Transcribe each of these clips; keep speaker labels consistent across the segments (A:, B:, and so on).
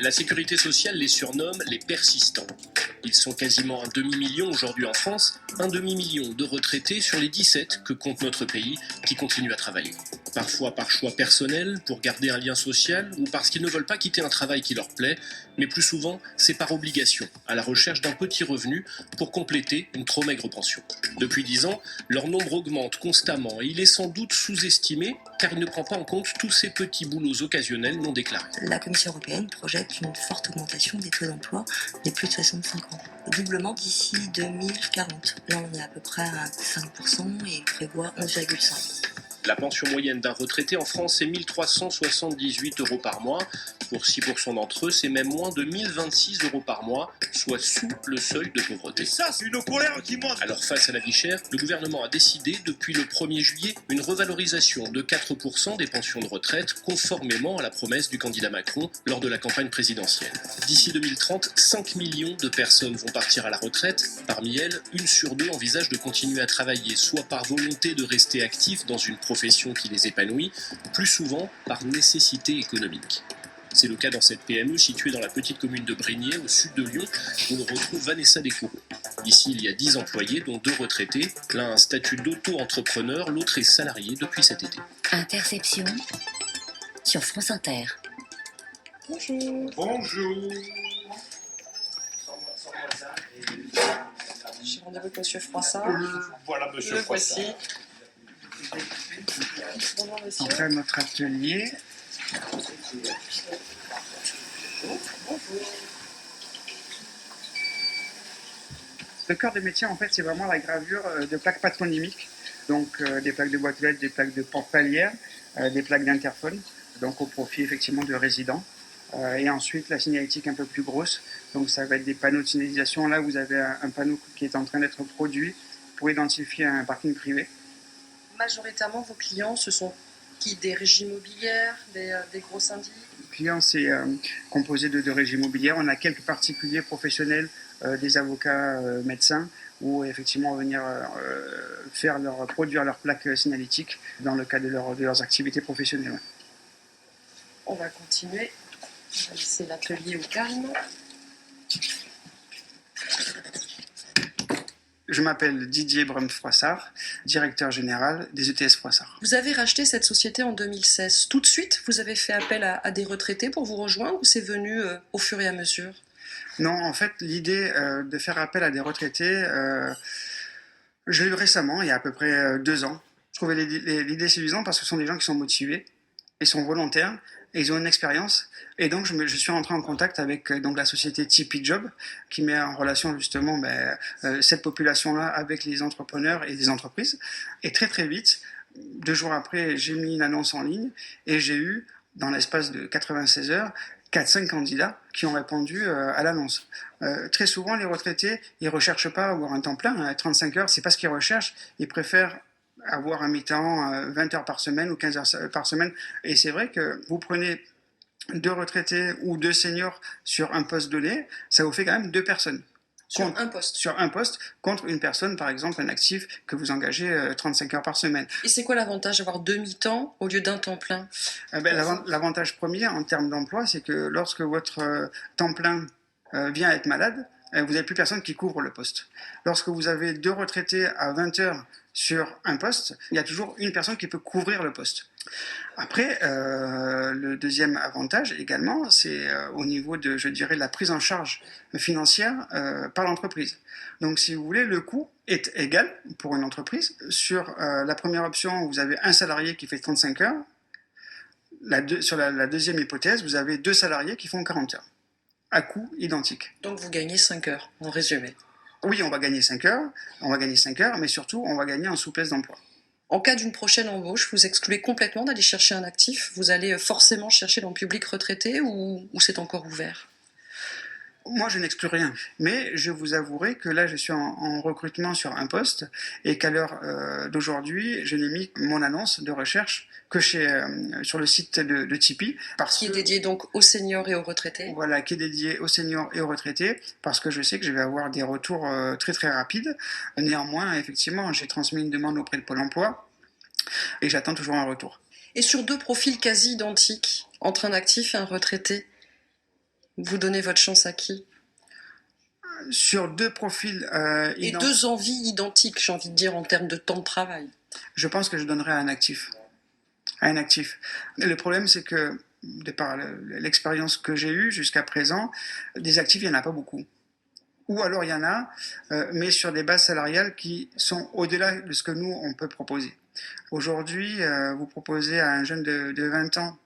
A: La sécurité sociale les surnomme les persistants. Ils sont quasiment un demi-million aujourd'hui en France, un demi-million de retraités sur les 17 que compte notre pays qui continuent à travailler. Parfois par choix personnel, pour garder un lien social ou parce qu'ils ne veulent pas quitter un travail qui leur plaît, mais plus souvent c'est par obligation, à la recherche d'un petit revenu pour compléter une trop maigre pension. Depuis 10 ans, leur nombre augmente constamment et il est sans doute sous-estimé car il ne prend pas en compte tous ces petits boulots occasionnels non déclarés.
B: La Commission européenne projette une forte augmentation des taux d'emploi des plus de 65 ans. Doublement d'ici 2040. Là, on est à peu près à 5% et il prévoit 11,5%.
A: La pension moyenne d'un retraité en France est 1 378 € par mois. Pour 6% d'entre eux, c'est même moins de 1 026 € par mois, soit sous le seuil de pauvreté.
C: Et ça, c'est une colère qui monte.
A: Alors face à la vie chère, le gouvernement a décidé depuis le 1er juillet une revalorisation de 4% des pensions de retraite, conformément à la promesse du candidat Macron lors de la campagne présidentielle. D'ici 2030, 5 millions de personnes vont partir à la retraite. Parmi elles, 1 sur 2 envisage de continuer à travailler, soit par volonté de rester actif dans une profession qui les épanouit, plus souvent par nécessité économique. C'est le cas dans cette PME située dans la petite commune de Brigné, au sud de Lyon, où l'on retrouve Vanessa Descoureaux. Ici, il y a 10 employés, dont 2 retraités. L'un a un statut d'auto-entrepreneur, l'autre est salarié depuis cet été.
D: Interception sur France Inter.
C: Bonjour. Bonjour.
E: J'ai rendez-vous avec Monsieur Froissart.
C: Voilà, Monsieur Froissart.
E: Voici. Bonjour, monsieur.
F: Entrer à notre atelier. Le cœur de métier, en fait, c'est vraiment la gravure de plaques patronymiques, donc des plaques de boîtes aux lettres, des plaques de porte-palières, des plaques d'interphone, donc au profit effectivement de résidents. Et ensuite, la signalétique un peu plus grosse, donc ça va être des panneaux de signalisation. Là, vous avez un panneau qui est en train d'être produit pour identifier un parking privé.
E: Majoritairement, vos clients, ce sont qui? Des régies immobilières, des gros syndics?
F: Le client, c'est composé de 2 régies immobilières. On a quelques particuliers professionnels, des avocats, médecins, où effectivement venir produire leurs plaques signalétiques dans le cadre de leurs activités professionnelles.
E: On va continuer. On va laisser l'atelier au calme.
F: Je m'appelle Didier Brun-Froissart, directeur général des ETS Froissart.
E: Vous avez racheté cette société en 2016. Tout de suite, vous avez fait appel à des retraités pour vous rejoindre ou c'est venu au fur et à mesure?
F: Non, en fait, l'idée de faire appel à des retraités, je l'ai eu récemment, il y a à peu près 2 ans. Je trouvais l'idée séduisante parce que ce sont des gens qui sont motivés, ils sont volontaires, et ils ont une expérience. Et donc, je suis rentré en contact avec donc, la société Tipeee Job, qui met en relation justement cette population-là avec les entrepreneurs et les entreprises. Et très très vite, 2 jours après, j'ai mis une annonce en ligne et j'ai eu, dans l'espace de 96 heures, 4-5 candidats qui ont répondu à l'annonce. Très souvent, les retraités, ils ne recherchent pas à avoir un temps plein. 35 heures, c'est pas ce qu'ils recherchent. Ils préfèrent avoir un mi-temps, 20 heures par semaine ou 15 heures par semaine. Et c'est vrai que vous prenez 2 retraités ou 2 seniors sur un poste donné, ça vous fait quand même 2 personnes.
E: Sur un poste.
F: Sur un poste, contre une personne, par exemple, un actif que vous engagez 35 heures par semaine.
E: Et c'est quoi l'avantage d'avoir 2 mi-temps au lieu d'un temps plein?
F: L'avantage premier en termes d'emploi, c'est que lorsque votre temps plein vient être malade, vous n'avez plus personne qui couvre le poste. Lorsque vous avez 2 retraités à 20 heures sur un poste, il y a toujours une personne qui peut couvrir le poste. Après, le deuxième avantage également, c'est au niveau de, je dirais, la prise en charge financière par l'entreprise. Donc, si vous voulez, le coût est égal pour une entreprise. Sur la première option, vous avez un salarié qui fait 35 heures. Sur la deuxième hypothèse, vous avez 2 salariés qui font 40 heures, à coût identique.
E: Donc, vous gagnez 5 heures, en résumé.
F: Oui, on va gagner 5 heures, mais surtout, on va gagner en souplesse d'emploi.
E: En cas d'une prochaine embauche, vous excluez complètement d'aller chercher un actif? Vous allez forcément chercher dans le public retraité ou c'est encore ouvert?
F: Moi, je n'exclus rien, mais je vous avouerai que là, je suis en recrutement sur un poste et qu'à l'heure d'aujourd'hui, je n'ai mis mon annonce de recherche que sur le site de Tipeee.
E: Qui est dédié donc aux seniors et aux retraités?
F: Voilà, qui est dédié aux seniors et aux retraités, parce que je sais que je vais avoir des retours très très rapides. Néanmoins, effectivement, j'ai transmis une demande auprès de Pôle emploi et j'attends toujours un retour.
E: Et sur 2 profils quasi identiques, entre un actif et un retraité, Vous donnez votre chance à qui?
F: Sur deux profils
E: Et deux envies identiques, j'ai envie de dire, en termes de temps de travail.
F: je pense que je donnerais à un actif. À un actif. Le problème, c'est que, de par l'expérience que j'ai eue jusqu'à présent, des actifs, il n'y en a pas beaucoup. Ou alors il y en a, mais sur des bases salariales qui sont au-delà de ce que nous, on peut proposer. Aujourd'hui, vous proposez à un jeune de 20 ans,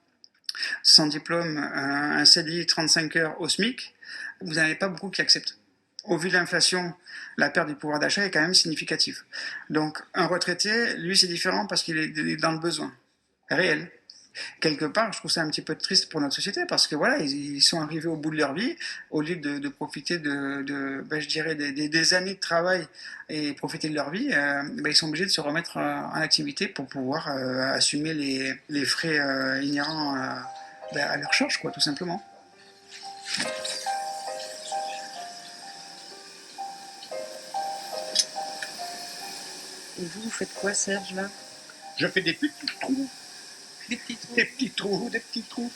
F: sans diplôme, un CDI 35 heures au SMIC, vous n'en avez pas beaucoup qui acceptent. Au vu de l'inflation, la perte du pouvoir d'achat est quand même significative. Donc un retraité, lui, c'est différent parce qu'il est dans le besoin réel. Quelque part, je trouve ça un petit peu triste pour notre société parce que voilà, ils sont arrivés au bout de leur vie, au lieu de profiter je dirais, des années de travail et profiter de leur vie, ils sont obligés de se remettre en activité pour pouvoir assumer les frais inhérents à leur charge, quoi, tout simplement.
E: Et vous faites quoi, Serge, là?
C: Je fais des petits trous.
E: Des petits trous.
C: Des petits trous, des petits trous.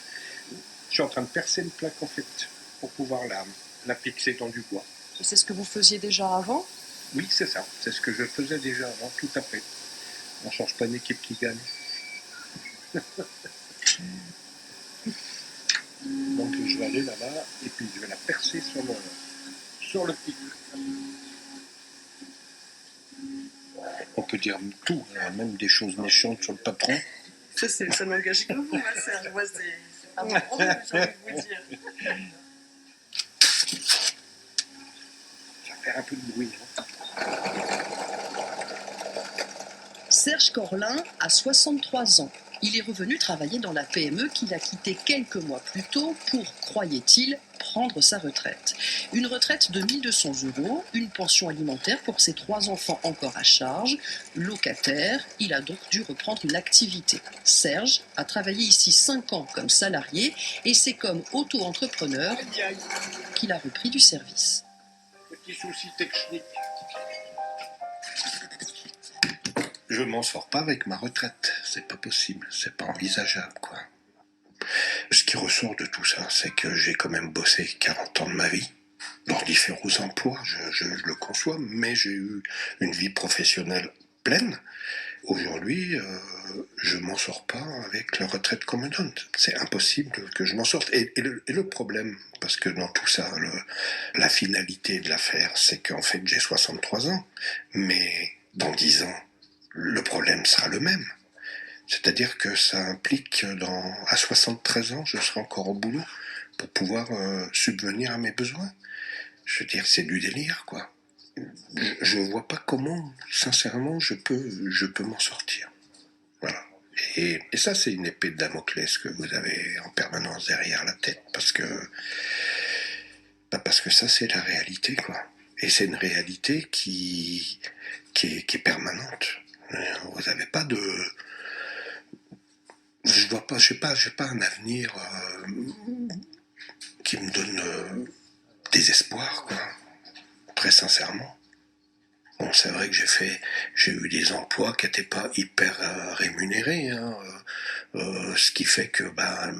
C: Je suis en train de percer une plaque en fait pour pouvoir la fixer dans du bois.
E: C'est ce que vous faisiez déjà avant?
C: Oui, c'est ça. C'est ce que je faisais déjà avant, tout à fait. On ne change pas une équipe qui gagne. Donc je vais aller là-bas et puis je vais la percer sur le petit trou. On peut dire tout, hein, même des choses méchantes sur le patron.
E: Ça n'engage que vous, ma Serge. Moi, c'est pas mon problème, j'ai envie de vous dire.
C: Ça va faire un peu de bruit. Hein.
G: Serge Corlin a 63 ans. Il est revenu travailler dans la PME qu'il a quittée quelques mois plus tôt pour, croyait-il, prendre sa retraite. Une retraite de 1 200 €, une pension alimentaire pour ses 3 enfants encore à charge. Locataire, il a donc dû reprendre une activité. Serge a travaillé ici 5 ans comme salarié et c'est comme auto-entrepreneur qu'il a repris du service.
C: Petit souci technique. Je m'en sors pas avec ma retraite, c'est pas possible, c'est pas envisageable, quoi. Ce qui ressort de tout ça, c'est que j'ai quand même bossé 40 ans de ma vie, dans différents emplois, je le conçois, mais j'ai eu une vie professionnelle pleine. Aujourd'hui, je m'en sors pas avec la retraite qu'on me donne. C'est impossible que je m'en sorte. Et le problème, parce que dans tout ça, la finalité de l'affaire, c'est qu'en fait j'ai 63 ans, mais dans 10 ans, le problème sera le même. C'est-à-dire que ça implique à 73 ans, je serai encore au boulot pour pouvoir subvenir à mes besoins. Je veux dire, c'est du délire, quoi. Je vois pas comment, sincèrement, je peux m'en sortir. Voilà. Et ça, c'est une épée de Damoclès que vous avez en permanence derrière la tête, parce que ça, c'est la réalité, quoi. Et c'est une réalité qui est permanente. Vous n'avez pas de... Je vois pas, j'ai pas un avenir qui me donne des espoirs, quoi. Très sincèrement. Bon, c'est vrai que j'ai eu des emplois qui n'étaient pas hyper rémunérés, hein, ce qui fait que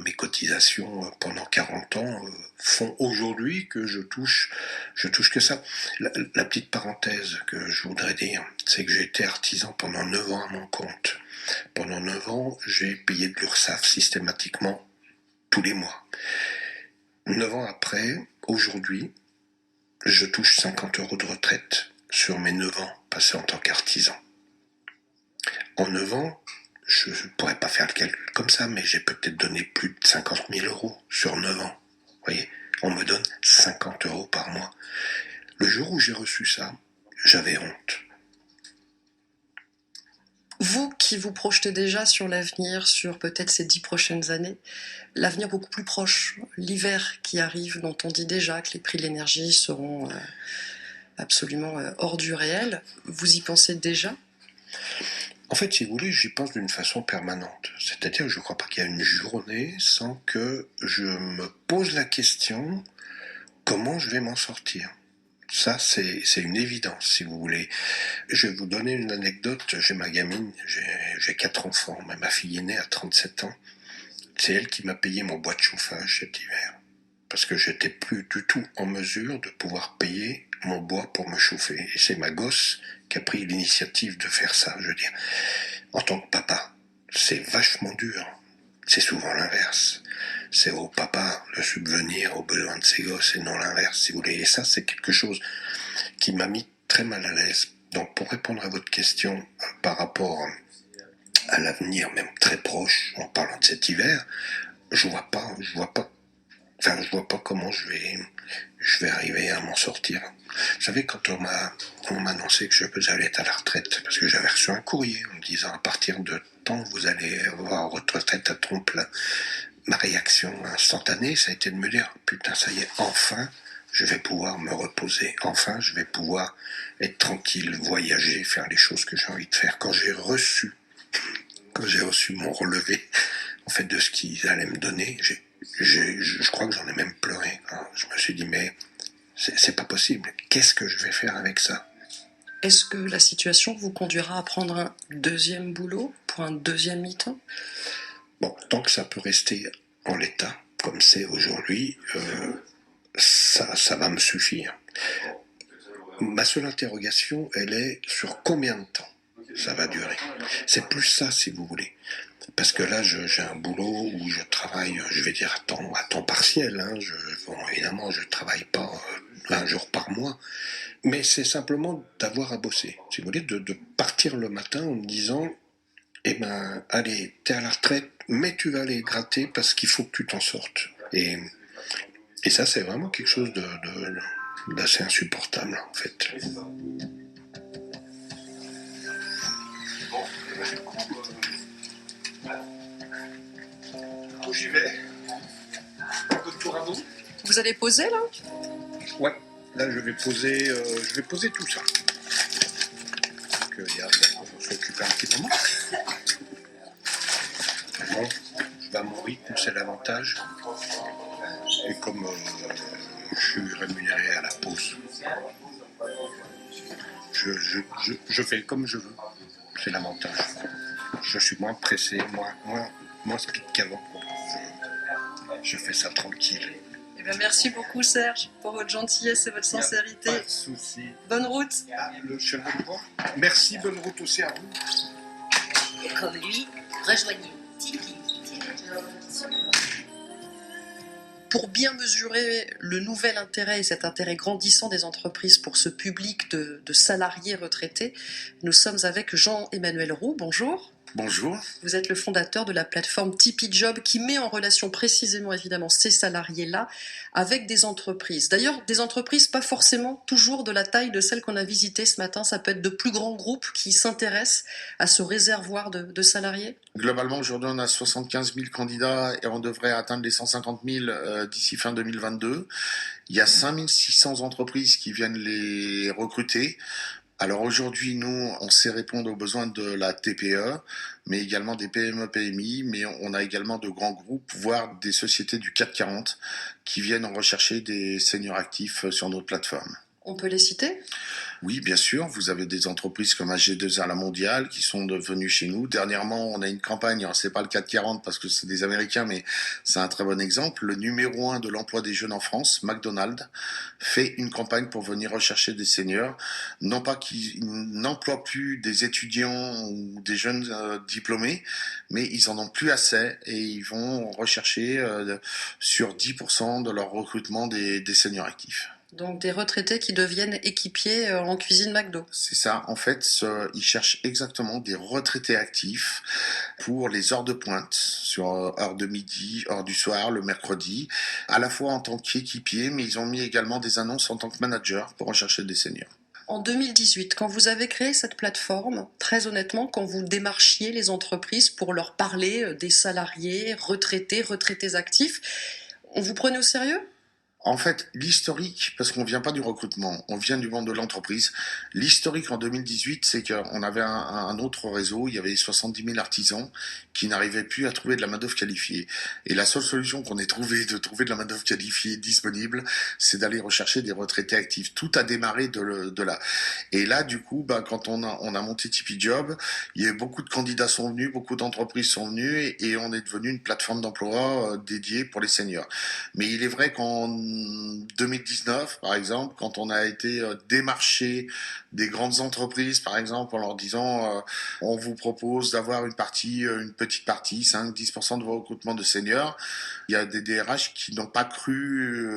C: mes cotisations pendant 40 ans font aujourd'hui que je touche que ça. La petite parenthèse que je voudrais dire, c'est que j'ai été artisan pendant 9 ans à mon compte. Pendant 9 ans, j'ai payé de l'URSSAF systématiquement tous les mois. 9 ans après, aujourd'hui, je touche 50 € de retraite sur mes 9 ans passés en tant qu'artisan. En 9 ans, je ne pourrais pas faire le calcul comme ça, mais j'ai peut-être donné plus de 50 000 € sur 9 ans. Vous voyez, on me donne 50 € par mois. Le jour où j'ai reçu ça, j'avais honte.
E: Vous qui vous projetez déjà sur l'avenir, sur peut-être ces 10 prochaines années, l'avenir beaucoup plus proche, l'hiver qui arrive, dont on dit déjà que les prix de l'énergie seront absolument hors du réel, vous y pensez déjà ?
C: En fait, si vous voulez, j'y pense d'une façon permanente. C'est-à-dire que je ne crois pas qu'il y a une journée sans que je me pose la question comment je vais m'en sortir. Ça, c'est une évidence, si vous voulez. Je vais vous donner une anecdote. J'ai ma gamine, j'ai 4 enfants, mais ma fille aînée a 37 ans. C'est elle qui m'a payé mon bois de chauffage cet hiver. parce que j'étais plus du tout en mesure de pouvoir payer mon bois pour me chauffer. Et c'est ma gosse qui a pris l'initiative de faire ça, je veux dire. En tant que papa, c'est vachement dur. C'est souvent l'inverse. C'est au papa de subvenir aux besoins de ses gosses et non l'inverse, si vous voulez. Et ça, c'est quelque chose qui m'a mis très mal à l'aise. Donc, pour répondre à votre question par rapport à l'avenir, même très proche, en parlant de cet hiver, je vois pas comment je vais arriver à m'en sortir. Vous savez, quand on m'a annoncé que je allais être à la retraite, parce que j'avais reçu un courrier en me disant à partir de temps vous allez avoir votre retraite à temps plein, ma réaction instantanée, ça a été de me dire putain, ça y est, enfin je vais pouvoir me reposer, enfin je vais pouvoir être tranquille, voyager, faire les choses que j'ai envie de faire. Quand j'ai reçu mon relevé en fait de ce qu'ils allaient me donner, je crois que j'en ai même pleuré. Hein. Je me suis dit mais c'est pas possible, qu'est-ce que je vais faire avec ça?
E: Est-ce que la situation vous conduira à prendre un deuxième boulot pour un deuxième mi-temps?
C: Bon, tant que ça peut rester en l'état, comme c'est aujourd'hui, ça va me suffire. Ma seule interrogation, elle est sur combien de temps ça va durer. C'est plus ça, si vous voulez. Parce que là, j'ai un boulot où je travaille, je vais dire à temps partiel. Hein. Bon, évidemment, je travaille pas 20 jours par mois. Mais c'est simplement d'avoir à bosser. Si vous voulez, de partir le matin en me disant eh ben, allez, t'es à la retraite, mais tu vas aller gratter parce qu'il faut que tu t'en sortes. Et ça, c'est vraiment quelque chose d'assez insupportable, en fait. Où j'y vais? Good tour à vous.
E: Vous allez poser là?
C: Ouais, là je vais poser tout ça. Donc on s'occupe un petit moment. Bon, je vais à mon rythme, c'est l'avantage. Et comme je suis rémunéré à la pause, je fais comme je veux. C'est l'avantage. Je suis moins pressé, moins speed qu'avant. Je fais ça tranquille.
E: Eh bien, merci beaucoup Serge pour votre gentillesse et votre sincérité.
C: Pas de souci.
E: Bonne route.
C: Le chef de bois. Merci, bonne route aussi à vous.
D: Et comme lui, rejoignez Tipeee.
E: Pour bien mesurer le nouvel intérêt et cet intérêt grandissant des entreprises pour ce public de salariés retraités, nous sommes avec Jean-Emmanuel Roux. Bonjour.
H: Bonjour.
E: Vous êtes le fondateur de la plateforme Tipeee Job qui met en relation précisément évidemment ces salariés-là avec des entreprises. D'ailleurs, des entreprises pas forcément toujours de la taille de celles qu'on a visitées ce matin. Ça peut être de plus grands groupes qui s'intéressent à ce réservoir de salariés.
H: Globalement, aujourd'hui, on a 75 000 candidats et on devrait atteindre les 150 000 d'ici fin 2022. Il y a 5 600 entreprises qui viennent les recruter. Alors aujourd'hui, nous, on sait répondre aux besoins de la TPE, mais également des PME, PMI, mais on a également de grands groupes, voire des sociétés du CAC 40 qui viennent rechercher des seniors actifs sur notre plateforme.
E: On peut les citer ?
H: Oui, bien sûr. Vous avez des entreprises comme AG2R La Mondiale qui sont venues chez nous. Dernièrement, on a une campagne, alors c'est pas le CAC 40 parce que c'est des Américains, mais c'est un très bon exemple. Le numéro 1 de l'emploi des jeunes en France, McDonald's, fait une campagne pour venir rechercher des seniors. Non pas qu'ils n'emploient plus des étudiants ou des jeunes diplômés, mais ils en ont plus assez et ils vont rechercher sur 10% de leur recrutement des seniors actifs.
E: Donc des retraités qui deviennent équipiers en cuisine McDo.
H: C'est ça, en fait, ils cherchent exactement des retraités actifs pour les heures de pointe, sur heures de midi, heures du soir, le mercredi, à la fois en tant qu'équipier, mais ils ont mis également des annonces en tant que manager pour rechercher des seniors.
E: En 2018, quand vous avez créé cette plateforme, très honnêtement, quand vous démarchiez les entreprises pour leur parler des salariés, retraités actifs, on vous prenait au sérieux ?
H: En fait, l'historique, parce qu'on vient pas du recrutement, on vient du monde de l'entreprise. L'historique en 2018, c'est qu'on avait un autre réseau, il y avait 70 000 artisans qui n'arrivaient plus à trouver de la main-d'œuvre qualifiée. Et la seule solution qu'on ait trouvé de trouver de la main-d'œuvre qualifiée disponible, c'est d'aller rechercher des retraités actifs. Tout a démarré de là. Et là, du coup, quand on a monté Tipeee Job, il y a beaucoup de candidats sont venus, beaucoup d'entreprises sont venues et on est devenu une plateforme d'emploi dédiée pour les seniors. Mais il est vrai qu'en 2019, par exemple, quand on a été démarcher des grandes entreprises, par exemple, en leur disant on vous propose d'avoir une petite partie, 5-10% de vos recrutements de seniors, il y a des DRH qui n'ont pas cru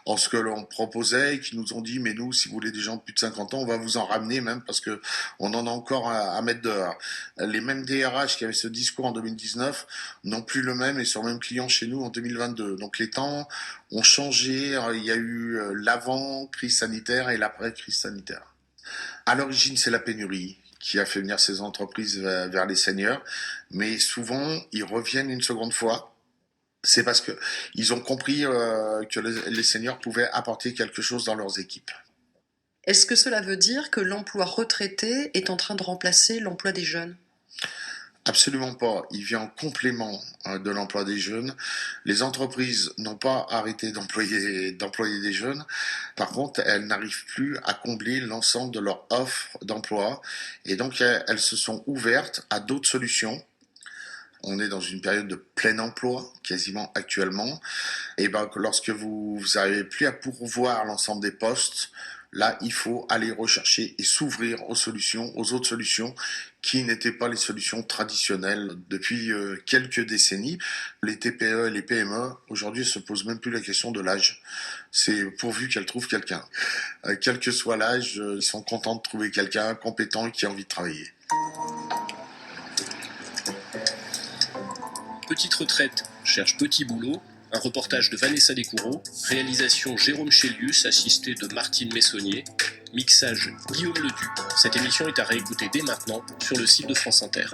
H: en ce que l'on proposait et qui nous ont dit mais nous, si vous voulez des gens de plus de 50 ans, on va vous en ramener même parce que on en a encore à mettre dehors. Les mêmes DRH qui avaient ce discours en 2019 n'ont plus le même et sont même clients chez nous en 2022. Donc les temps ont changé, il y a eu l'avant-crise sanitaire et l'après-crise sanitaire. À l'origine, c'est la pénurie qui a fait venir ces entreprises vers les seniors, mais souvent, ils reviennent une seconde fois. C'est parce que ils ont compris que les seniors pouvaient apporter quelque chose dans leurs équipes.
E: Est-ce que cela veut dire que l'emploi retraité est en train de remplacer l'emploi des jeunes ?
H: Absolument pas. Il vient en complément de l'emploi des jeunes. Les entreprises n'ont pas arrêté d'employer des jeunes. Par contre, elles n'arrivent plus à combler l'ensemble de leur offre d'emploi. Et donc, elles se sont ouvertes à d'autres solutions. On est dans une période de plein emploi, quasiment actuellement. Et lorsque vous n'arrivez plus à pourvoir l'ensemble des postes, là, il faut aller rechercher et s'ouvrir aux autres solutions qui n'étaient pas les solutions traditionnelles depuis quelques décennies. Les TPE et les PME, aujourd'hui, ne se posent même plus la question de l'âge. C'est pourvu qu'elles trouvent quelqu'un. Quel que soit l'âge, ils sont contents de trouver quelqu'un compétent et qui a envie de travailler.
A: Petite retraite cherche petit boulot. Un reportage de Vanessa Descoureaux, réalisation Jérôme Chélius, assisté de Martine Messonnier, mixage Guillaume Leduc. Cette émission est à réécouter dès maintenant sur le site de France Inter.